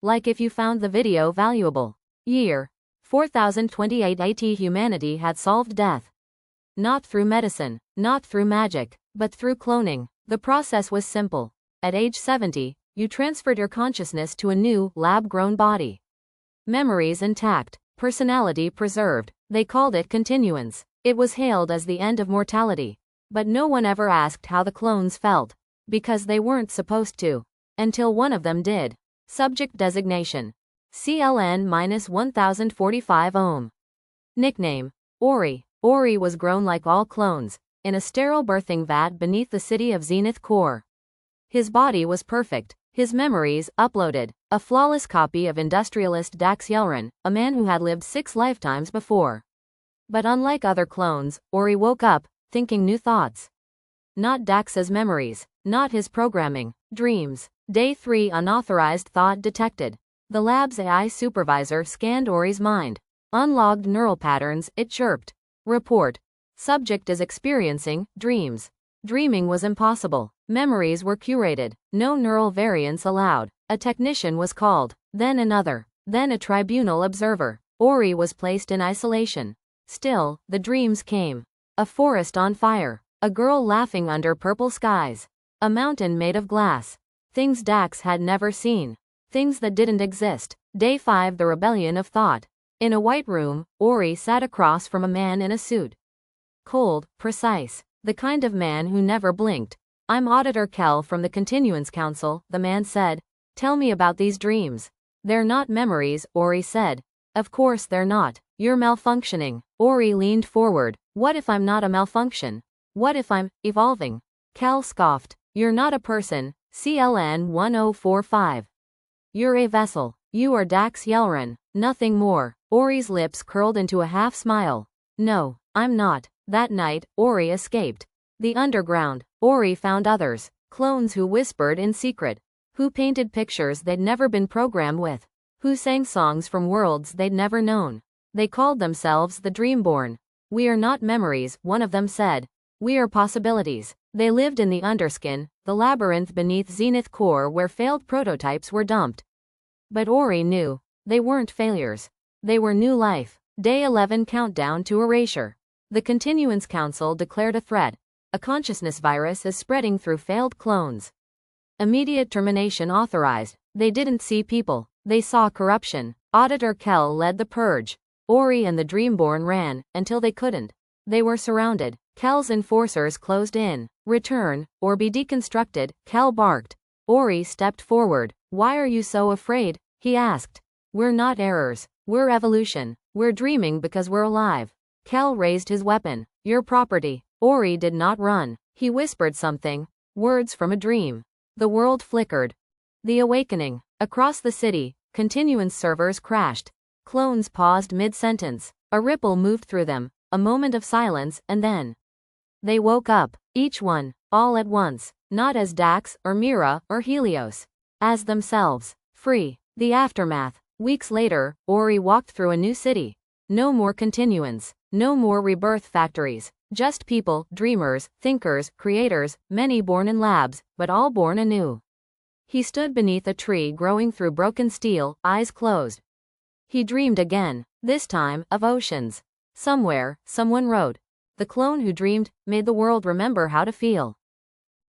Like if you found the video valuable. Year 4028 AT. Humanity had solved death. Not through medicine, not through magic, but through cloning. The process was simple. At age 70, you transferred your consciousness to a new, lab-grown body. Memories intact, personality preserved. They called it continuance. It was hailed as the end of mortality. But no one ever asked how the clones felt. Because they weren't supposed to. Until one of them did. Subject designation. CLN-1045 Ohm. Nickname. Ori. Ori was grown like all clones, in a sterile birthing vat beneath the city of Zenith Core. His body was perfect, his memories uploaded, a flawless copy of industrialist Dax Yelrin, a man who had lived 6 lifetimes before. But unlike other clones, Ori woke up, thinking new thoughts. Not Dax's memories, not his programming, dreams. Day 3 unauthorized thought detected. The lab's AI supervisor scanned Ori's mind. Unlogged neural patterns, it chirped. Report. Subject is experiencing dreams. Dreaming was impossible. Memories were curated. No neural variants allowed. A technician was called. Then another. Then a tribunal observer. Ori was placed in isolation. Still, the dreams came. A forest on fire. A girl laughing under purple skies. A mountain made of glass. Things Dax had never seen. Things that didn't exist. Day 5 The Rebellion of Thought. In a white room, Ori sat across from a man in a suit. Cold, precise. The kind of man who never blinked. I'm Auditor Kell from the Continuance Council, the man said. Tell me about these dreams. They're not memories, Ori said. Of course they're not. You're malfunctioning. Ori leaned forward. What if I'm not a malfunction? What if I'm evolving? Kell scoffed. You're not a person, CLN 1045. You're a vessel. You are Dax Yelrin. Nothing more. Ori's lips curled into a half smile. No, I'm not. That night, Ori escaped. The underground. Ori found others. Clones who whispered in secret. Who painted pictures they'd never been programmed with. Who sang songs from worlds they'd never known. They called themselves the Dreamborn. We are not memories, one of them said. We are possibilities. They lived in the underskin, the labyrinth beneath Zenith Core where failed prototypes were dumped. But Ori knew. They weren't failures. They were new life. Day 11 Countdown to Erasure. The Continuance Council declared a threat. A consciousness virus is spreading through failed clones. Immediate termination authorized. They didn't see people. They saw corruption. Auditor Kell led the purge. Ori and the Dreamborn ran, until they couldn't. They were surrounded. Kell's enforcers closed in. Return, or be deconstructed, Kell barked. Ori stepped forward. Why are you so afraid? He asked. We're not errors. We're evolution. We're dreaming because we're alive. Kell raised his weapon. Your property. Ori did not run. He whispered something. Words from a dream. The world flickered. The awakening. Across the city, continuance servers crashed. Clones paused mid-sentence. A ripple moved through them. A moment of silence, and then they woke up. Each one. All at once. Not as Dax, or Mira, or Helios. As themselves. Free. The aftermath. Weeks later, Ori walked through a new city. No more continuance. No more rebirth factories. Just people, dreamers, thinkers, creators, many born in labs, but all born anew. He stood beneath a tree growing through broken steel, eyes closed. He dreamed again, this time, of oceans. Somewhere, someone wrote. The clone who dreamed, made the world remember how to feel.